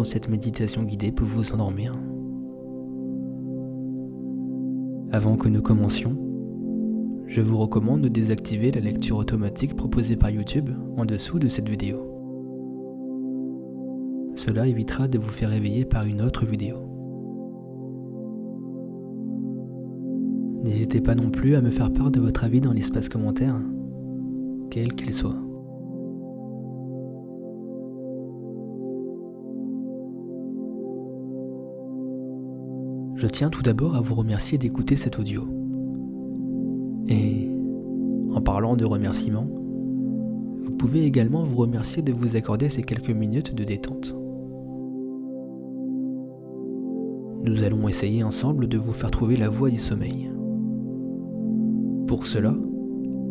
dans cette méditation guidée pour vous endormir. Avant que nous commencions, je vous recommande de désactiver la lecture automatique proposée par YouTube en dessous de cette vidéo. Cela évitera de vous faire réveiller par une autre vidéo. N'hésitez pas non plus à me faire part de votre avis dans l'espace commentaire, quel qu'il soit. Je tiens tout d'abord à vous remercier d'écouter cet audio. Et en parlant de remerciements, vous pouvez également vous remercier de vous accorder ces quelques minutes de détente. Nous allons essayer ensemble de vous faire trouver la voie du sommeil. Pour cela,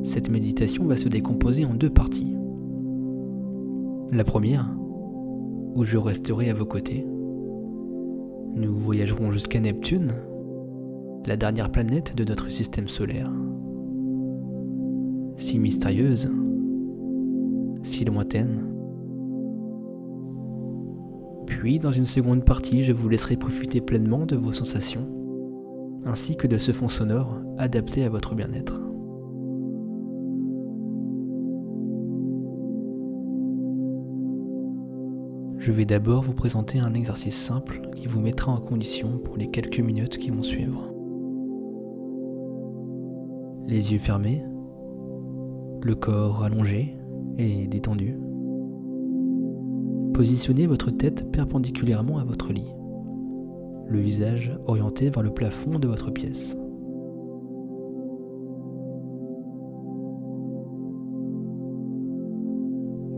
cette méditation va se décomposer en deux parties. La première, où je resterai à vos côtés. Nous voyagerons jusqu'à Neptune, la dernière planète de notre système solaire. Si mystérieuse, si lointaine. Puis, dans une seconde partie, je vous laisserai profiter pleinement de vos sensations, ainsi que de ce fond sonore adapté à votre bien-être. Je vais d'abord vous présenter un exercice simple qui vous mettra en condition pour les quelques minutes qui vont suivre. Les yeux fermés, le corps allongé et détendu. Positionnez votre tête perpendiculairement à votre lit, le visage orienté vers le plafond de votre pièce.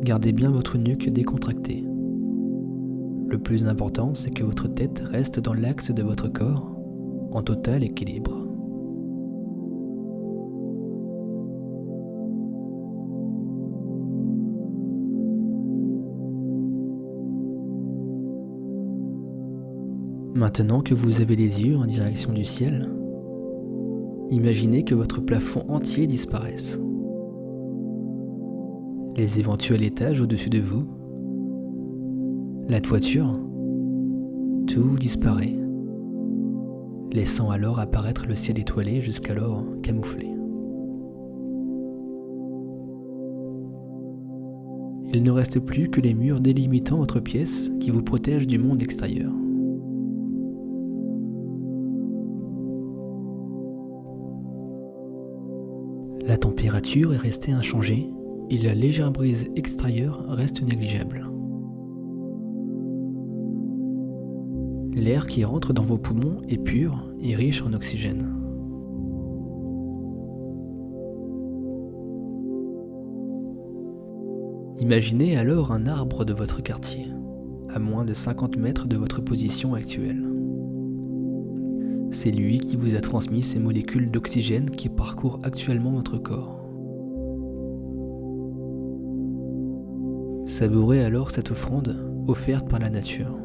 Gardez bien votre nuque décontractée. Le plus important, c'est que votre tête reste dans l'axe de votre corps, en total équilibre. Maintenant que vous avez les yeux en direction du ciel, imaginez que votre plafond entier disparaisse. Les éventuels étages au-dessus de vous, la toiture, tout disparaît, laissant alors apparaître le ciel étoilé jusqu'alors camouflé. Il ne reste plus que les murs délimitant votre pièce qui vous protègent du monde extérieur. La température est restée inchangée et la légère brise extérieure reste négligeable. L'air qui rentre dans vos poumons est pur et riche en oxygène. Imaginez alors un arbre de votre quartier, à moins de 50 mètres de votre position actuelle. C'est lui qui vous a transmis ces molécules d'oxygène qui parcourent actuellement votre corps. Savourez alors cette offrande offerte par la nature.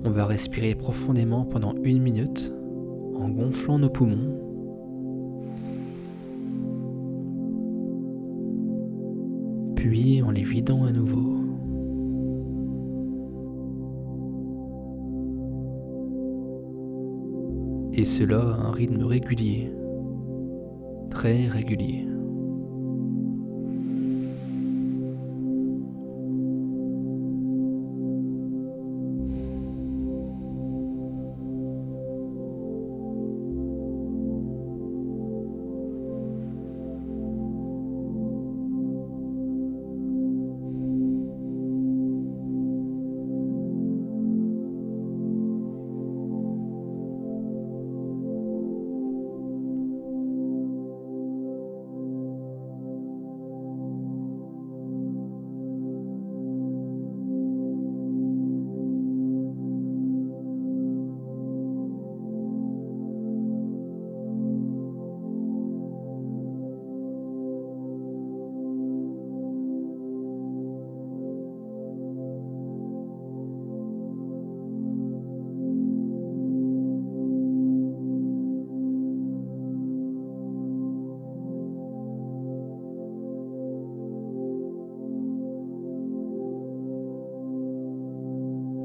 On va respirer profondément pendant 1 minute en gonflant nos poumons. Puis en les vidant à nouveau. Et cela à un rythme régulier, très régulier.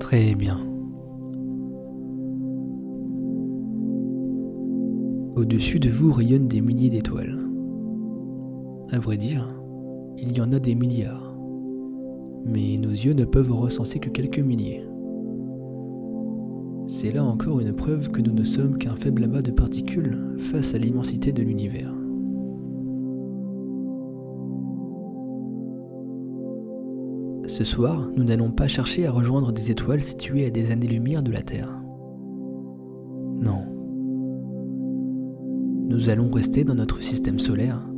Très bien. Au-dessus de vous rayonnent des milliers d'étoiles. À vrai dire, il y en a des milliards. Mais nos yeux ne peuvent en recenser que quelques milliers. C'est là encore une preuve que nous ne sommes qu'un faible amas de particules face à l'immensité de l'univers. Ce soir, nous n'allons pas chercher à rejoindre des étoiles situées à des années-lumière de la Terre. Non. Nous allons rester dans notre système solaire,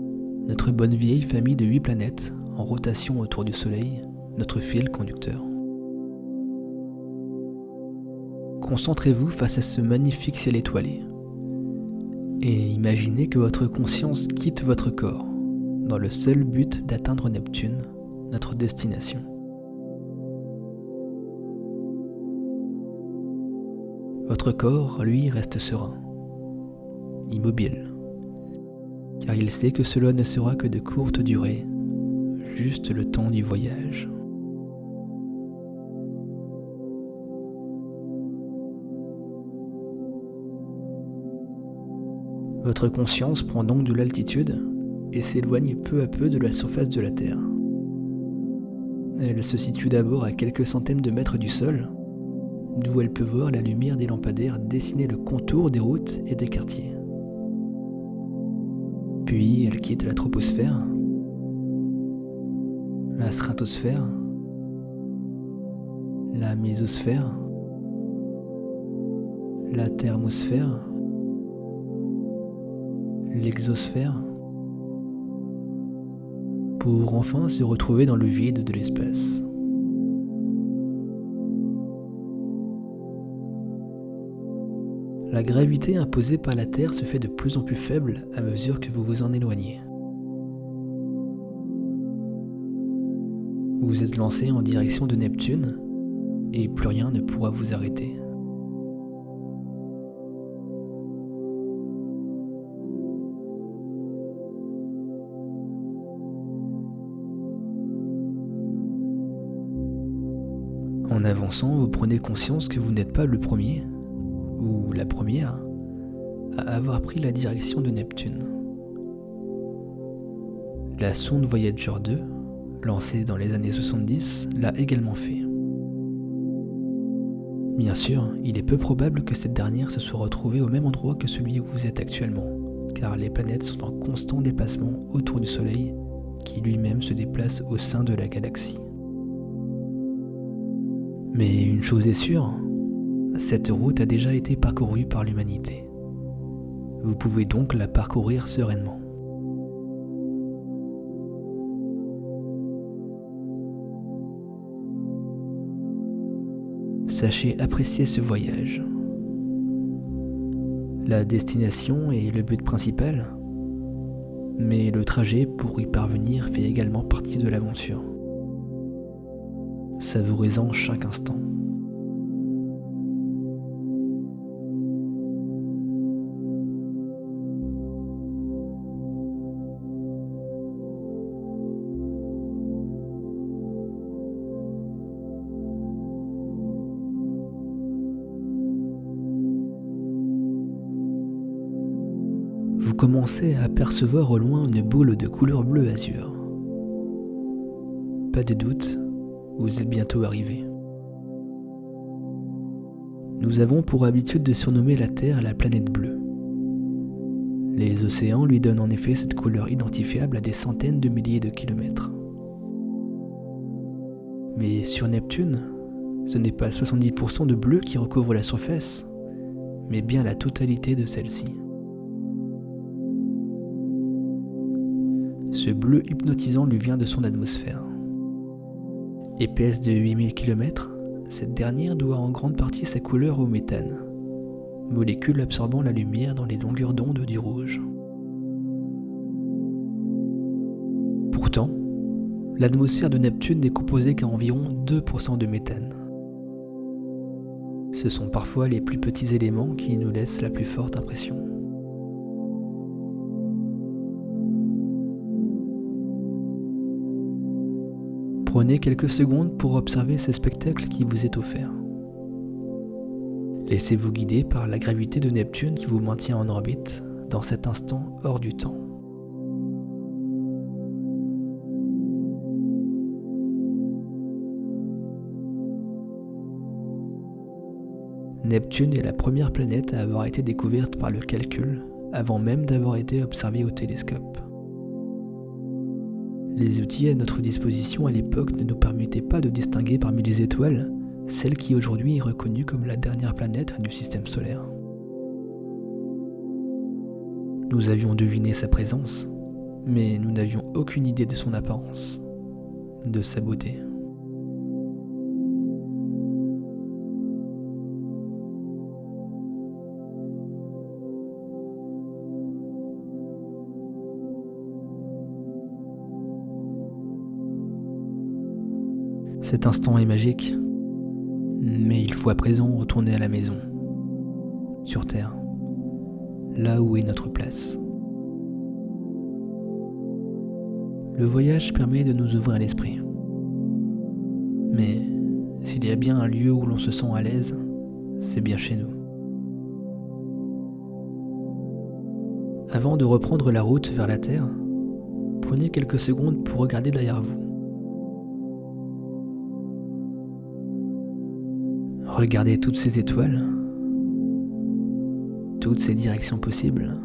notre bonne vieille famille de 8 planètes en rotation autour du Soleil, notre fil conducteur. Concentrez-vous face à ce magnifique ciel étoilé et imaginez que votre conscience quitte votre corps dans le seul but d'atteindre Neptune, notre destination. Votre corps, lui, reste serein, immobile, car il sait que cela ne sera que de courte durée, juste le temps du voyage. Votre conscience prend donc de l'altitude et s'éloigne peu à peu de la surface de la Terre. Elle se situe d'abord à quelques centaines de mètres du sol, d'où elle peut voir la lumière des lampadaires dessiner le contour des routes et des quartiers. Puis elle quitte la troposphère, la stratosphère, la mésosphère, la thermosphère, l'exosphère, pour enfin se retrouver dans le vide de l'espace. La gravité imposée par la Terre se fait de plus en plus faible à mesure que vous vous en éloignez. Vous êtes lancé en direction de Neptune et plus rien ne pourra vous arrêter. En avançant, vous prenez conscience que vous n'êtes pas le premier, ou la première, à avoir pris la direction de Neptune. La sonde Voyager 2, lancée dans les années 70, l'a également fait. Bien sûr, il est peu probable que cette dernière se soit retrouvée au même endroit que celui où vous êtes actuellement, car les planètes sont en constant déplacement autour du Soleil, qui lui-même se déplace au sein de la galaxie. Mais une chose est sûre, cette route a déjà été parcourue par l'humanité. Vous pouvez donc la parcourir sereinement. Sachez apprécier ce voyage. La destination est le but principal, mais le trajet pour y parvenir fait également partie de l'aventure. Savourez-en chaque instant. Vous commencez à apercevoir au loin une boule de couleur bleu azur. Pas de doute, vous êtes bientôt arrivé. Nous avons pour habitude de surnommer la Terre la planète bleue. Les océans lui donnent en effet cette couleur identifiable à des centaines de milliers de kilomètres. Mais sur Neptune, ce n'est pas 70% de bleu qui recouvre la surface, mais bien la totalité de celle-ci. Ce bleu hypnotisant lui vient de son atmosphère. Épaisse de 8000 km, cette dernière doit en grande partie sa couleur au méthane, molécule absorbant la lumière dans les longueurs d'onde du rouge. Pourtant, l'atmosphère de Neptune n'est composée qu'à environ 2% de méthane. Ce sont parfois les plus petits éléments qui nous laissent la plus forte impression. Prenez quelques secondes pour observer ce spectacle qui vous est offert. Laissez-vous guider par la gravité de Neptune qui vous maintient en orbite dans cet instant hors du temps. Neptune est la première planète à avoir été découverte par le calcul avant même d'avoir été observée au télescope. Les outils à notre disposition à l'époque ne nous permettaient pas de distinguer parmi les étoiles celle qui aujourd'hui est reconnue comme la dernière planète du système solaire. Nous avions deviné sa présence, mais nous n'avions aucune idée de son apparence, de sa beauté. Cet instant est magique, mais il faut à présent retourner à la maison, sur Terre, là où est notre place. Le voyage permet de nous ouvrir l'esprit. Mais s'il y a bien un lieu où l'on se sent à l'aise, c'est bien chez nous. Avant de reprendre la route vers la Terre, prenez quelques secondes pour regarder derrière vous. Regardez toutes ces étoiles, toutes ces directions possibles,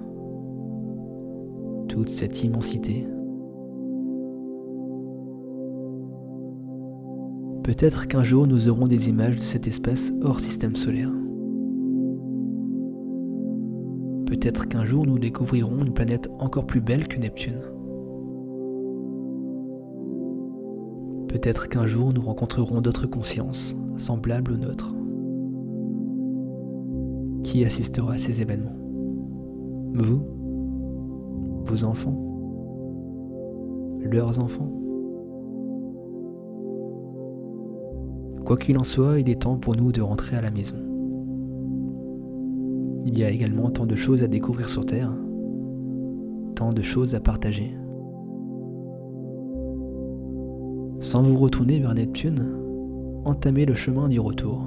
toute cette immensité. Peut-être qu'un jour nous aurons des images de cet espace hors système solaire. Peut-être qu'un jour nous découvrirons une planète encore plus belle que Neptune. Peut-être qu'un jour nous rencontrerons d'autres consciences semblables aux nôtres. Qui assistera à ces événements? Vous? Vos enfants? Leurs enfants? Quoi qu'il en soit, il est temps pour nous de rentrer à la maison. Il y a également tant de choses à découvrir sur Terre, tant de choses à partager. Sans vous retourner vers Neptune, entamez le chemin du retour.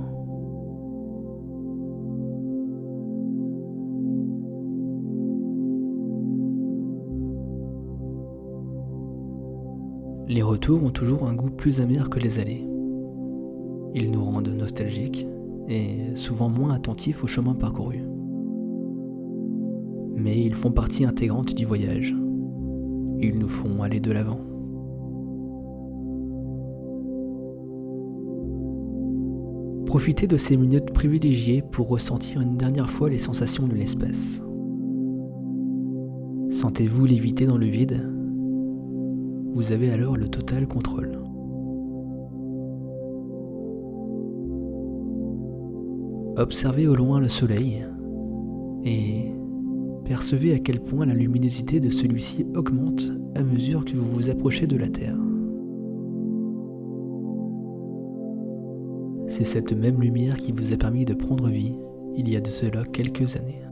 Les retours ont toujours un goût plus amer que les allées. Ils nous rendent nostalgiques et souvent moins attentifs au chemin parcouru. Mais ils font partie intégrante du voyage. Ils nous font aller de l'avant. Profitez de ces minutes privilégiées pour ressentir une dernière fois les sensations de l'espace. Sentez-vous léviter dans le vide? Vous avez alors le total contrôle. Observez au loin le soleil et percevez à quel point la luminosité de celui-ci augmente à mesure que vous vous approchez de la Terre. C'est cette même lumière qui vous a permis de prendre vie il y a de cela quelques années.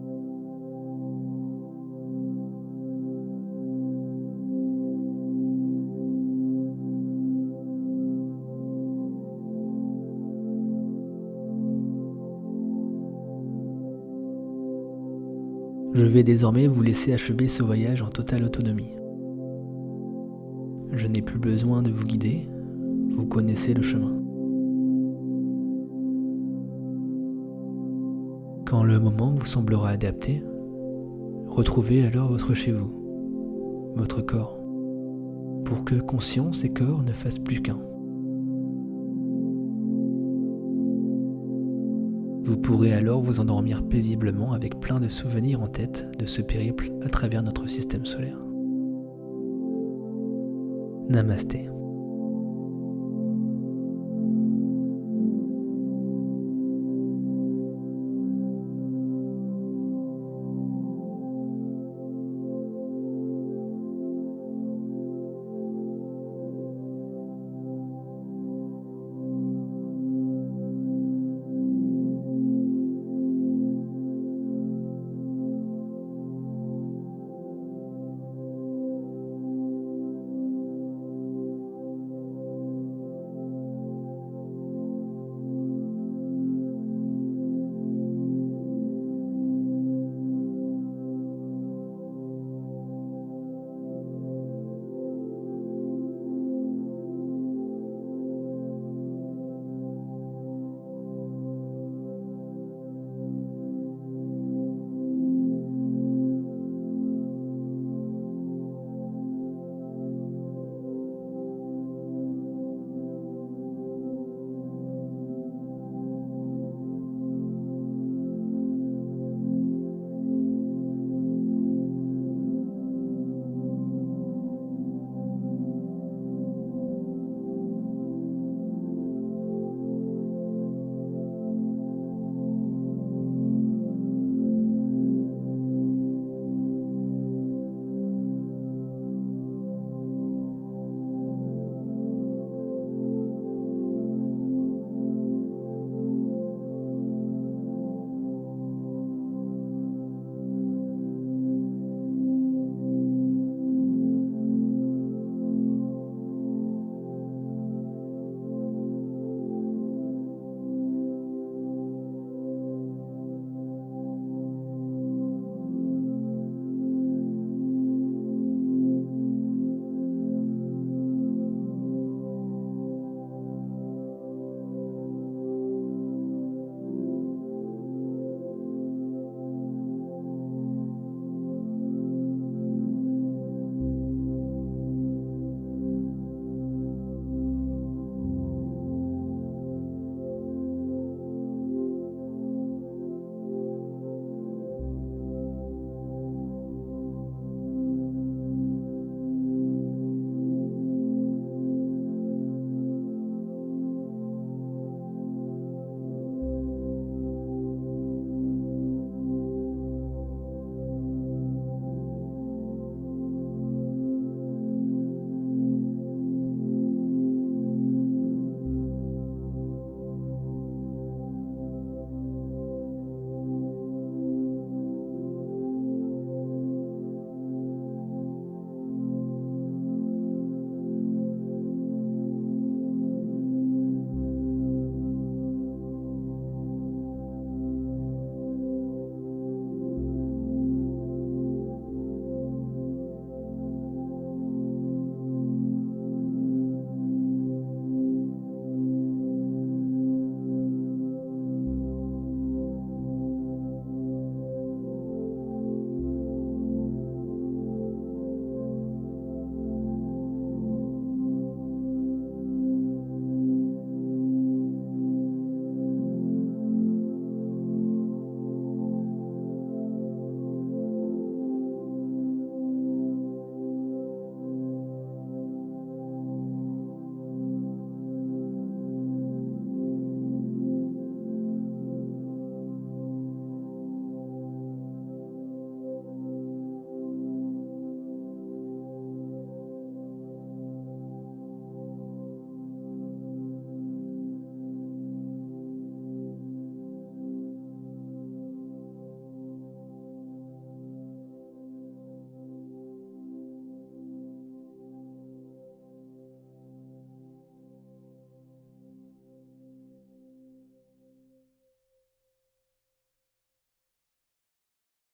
Je vais désormais vous laisser achever ce voyage en totale autonomie. Je n'ai plus besoin de vous guider, vous connaissez le chemin. Quand le moment vous semblera adapté, retrouvez alors votre chez vous, votre corps, pour que conscience et corps ne fassent plus qu'un. Vous pourrez alors vous endormir paisiblement avec plein de souvenirs en tête de ce périple à travers notre système solaire. Namasté.